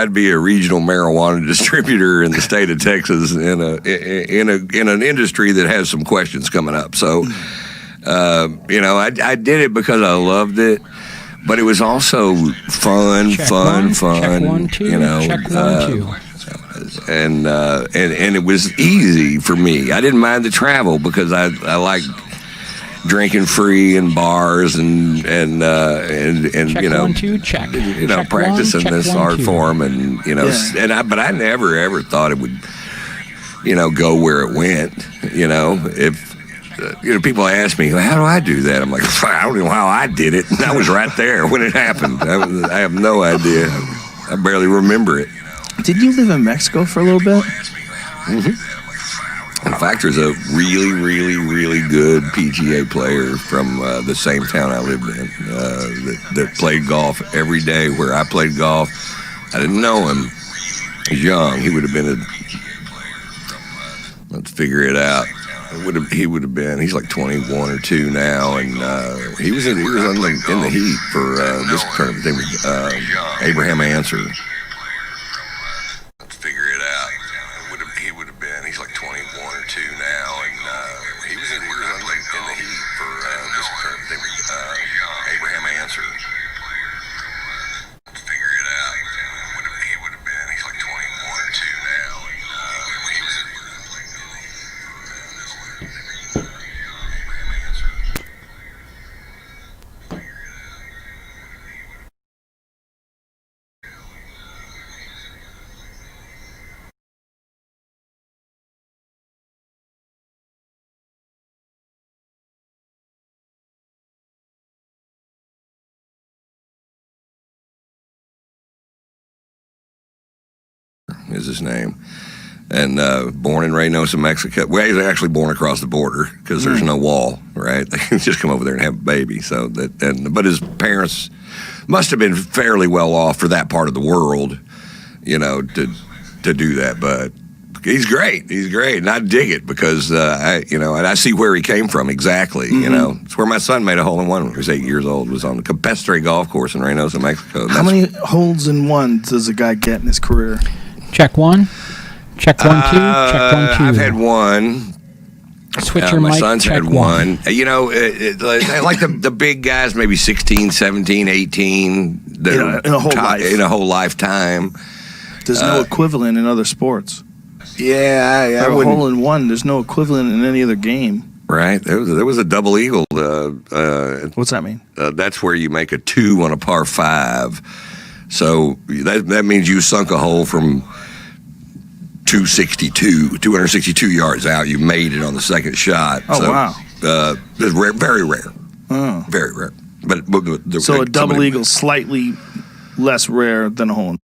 I'd be a regional marijuana distributor in the state of Texas in an industry that has some questions coming up. So, I did it because I loved it, but it was also fun. Check one, two. Check one, two. And it was easy for me. I didn't mind the travel because I like drinking free in bars and check you know, one, two, check. Check practicing one, this check art one, form and but I never ever thought it would go where it went. If people ask me, how do I do that? I'm like, I don't know how I did it. I was right there when it happened. I have no idea. I barely remember it. Did you live in Mexico for a little bit? Mm-hmm. In fact, there's a really, really, really good PGA player from the same town I lived in that played golf every day where I played golf. I didn't know him. He's young. He would have been let's figure it out. He would have been. He's like 21 or 2 now, and he was in the heat for this tournament. They were Abraham Answer. Let's figure it out. He would have been. He's like 21 or 2 now, and he was in the heat for this tournament. They were Abraham Answer. Let's figure it out. He would have been. He's like 21 or 2 now, and he was in. Is his name, and born in Reynosa, Mexico. Well, he's actually born across the border because there's no wall, right? They can just come over there and have a baby. So but his parents must have been fairly well off for that part of the world, to do that. But he's great. He's great, and I dig it because and I see where he came from exactly. Mm-hmm. It's where my son made a hole in one when he was 8 years old. It was on the Campestre golf course in Reynosa, Mexico. How many holes in one does a guy get in his career? Check one. Check one, two. Check one, two. I've had one. Switch your my mic. son's check had one. Like the big guys, maybe 16, 17, 18. In a whole life. In a whole lifetime. There's no equivalent in other sports. Yeah, For a hole in one, there's no equivalent in any other game. Right. There was a double eagle. What's that mean? That's where you make a 2 on a par 5. So that means you sunk a hole from 262 yards out. You made it on the second shot. Oh, wow. It's rare, very rare. Oh. Very rare. So a double eagle slightly less rare than a hole in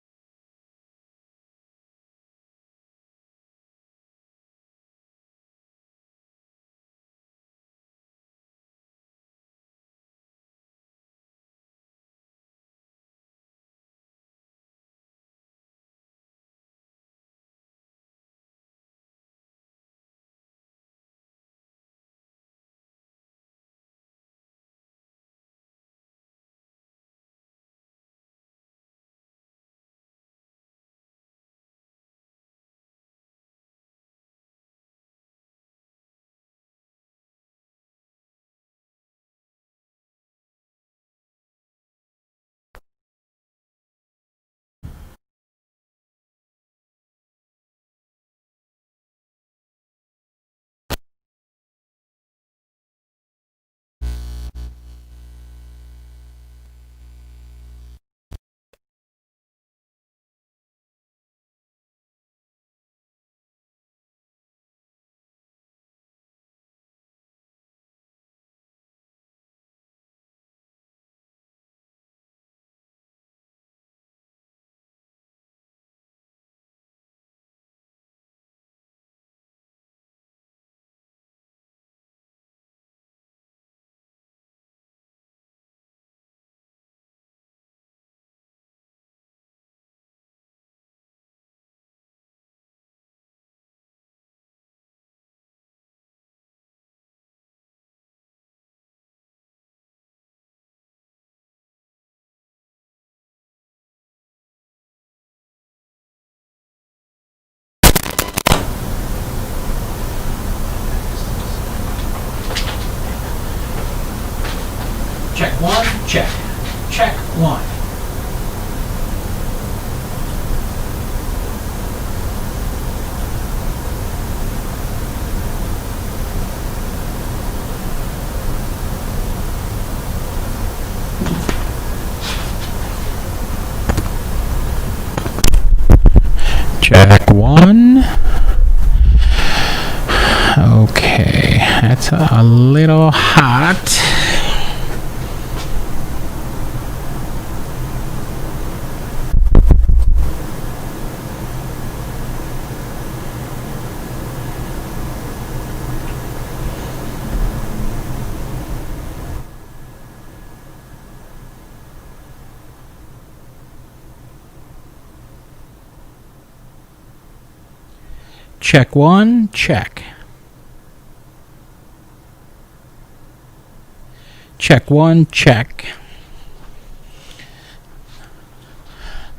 Check one, check. Check one. Check one. Okay, that's a little hot. Check one, check. Check one, check.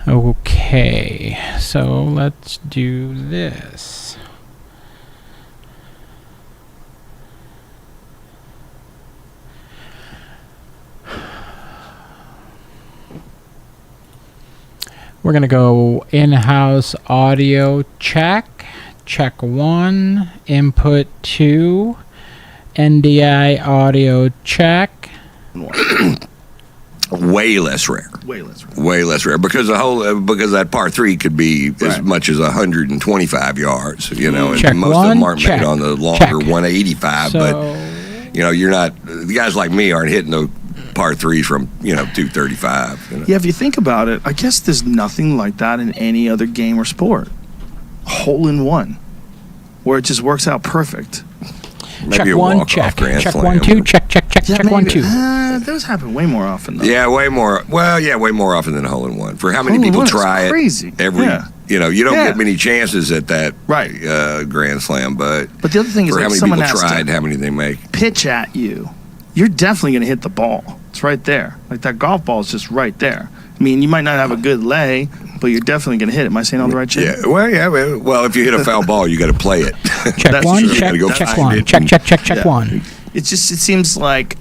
Okay, so let's do this. We're going to go in-house audio check. Check one, input two, NDI audio check. Way less rare. Way less rare. Way less rare because because that par three could be as much as 125 yards. You know, Check and most one, of them aren't check, made on the longer check. 185. So, But you know, you're not. The guys like me aren't hitting the par threes from 235. You know? Yeah, if you think about it, I guess there's nothing like that in any other game or sport. Hole in one, where it just works out perfect. Maybe check a one, walk-off check. Grand Check Slam. one, two, check, check, check, check one, two. Those happen way more often, though. Yeah, way more. Well, yeah, way more often than a hole in one. For how many Hole in people one is try crazy. it every? Yeah. You know, you don't Yeah. get many chances at that Right. Grand Slam, but But the other thing is, for like, how many someone people has tried, to how many they make. pitch at you, you're definitely going to hit the ball. It's right there. Like that golf ball is just right there. I mean, you might not have a good lay, but you're definitely going to hit it. Am I saying all the right shit? Yeah, well, if you hit a foul ball, you got to play it. Check That's one, true. check, You gotta go check find one. it Check, and- check, check, check Yeah. one. It seems like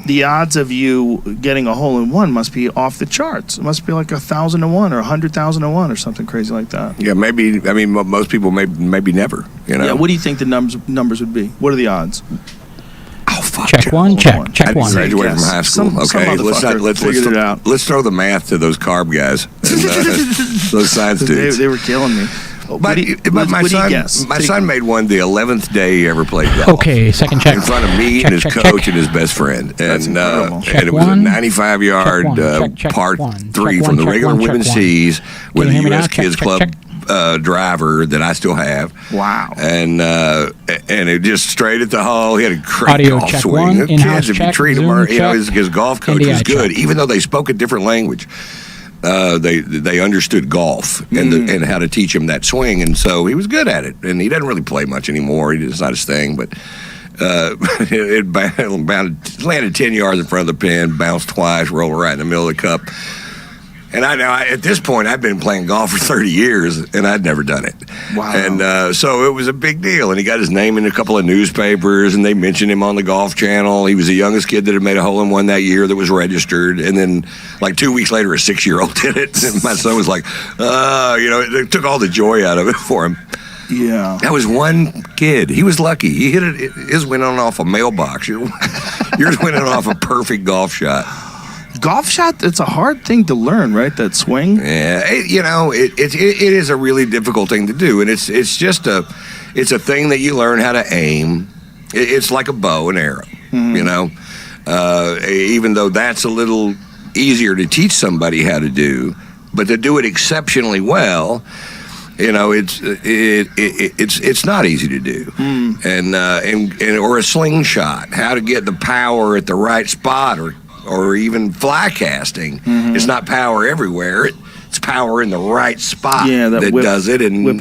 the odds of you getting a hole in one must be off the charts. It must be like 1,000-1 or 100,000-1 or something crazy like that. Yeah, maybe. I mean, most people maybe never. You know. Yeah, what do you think the numbers would be? What are the odds? Oh, fuck. Check one, check, I check I one. graduated from Guess. high school. Some Okay, let's figured it out. let's throw the math to those carb guys, and, those science dudes. They were killing me. But my son made one the 11th day he ever played golf. Okay, second check. In front of me Check, and his check, coach check. and his best friend, That's and incredible. Check and it was a one, 95-yard check one, check par one, three check from the one, regular check one, women's check one. tees with Can a you hear me now? U.S. Check, Kids check, Club check. driver that I still have. Wow. And it just straight at the hole. He had a great Audio golf check swing. one, The in-house kids, if you check, treat him, Zoom his golf coach NDI was good, check. even though they spoke a different language. They understood golf and how to teach him that swing, and so he was good at it. And he doesn't really play much anymore. It's not his thing, but it landed 10 yards in front of the pin, bounced twice, rolled right in the middle of the cup. And at this point, I'd been playing golf for 30 years, and I'd never done it. Wow. And so it was a big deal. And he got his name in a couple of newspapers, and they mentioned him on the Golf Channel. He was the youngest kid that had made a hole-in-one that year that was registered. And then, like 2 weeks later, a 6-year-old did it. And my son was like, it took all the joy out of it for him. Yeah. That was one kid. He was lucky. He hit it. His went on off a mailbox. Yours went on off a perfect golf shot. Golf shot, it's a hard thing to learn, right? That swing. Yeah, it is a really difficult thing to do, and it's a thing that you learn how to aim. It's like a bow and arrow, you know. Even though that's a little easier to teach somebody how to do, but to do it exceptionally well, it's not easy to do. And or a slingshot, how to get the power at the right spot, or even fly casting. It's not power everywhere. It's power in the right spot Yeah, that whip- does it. And whip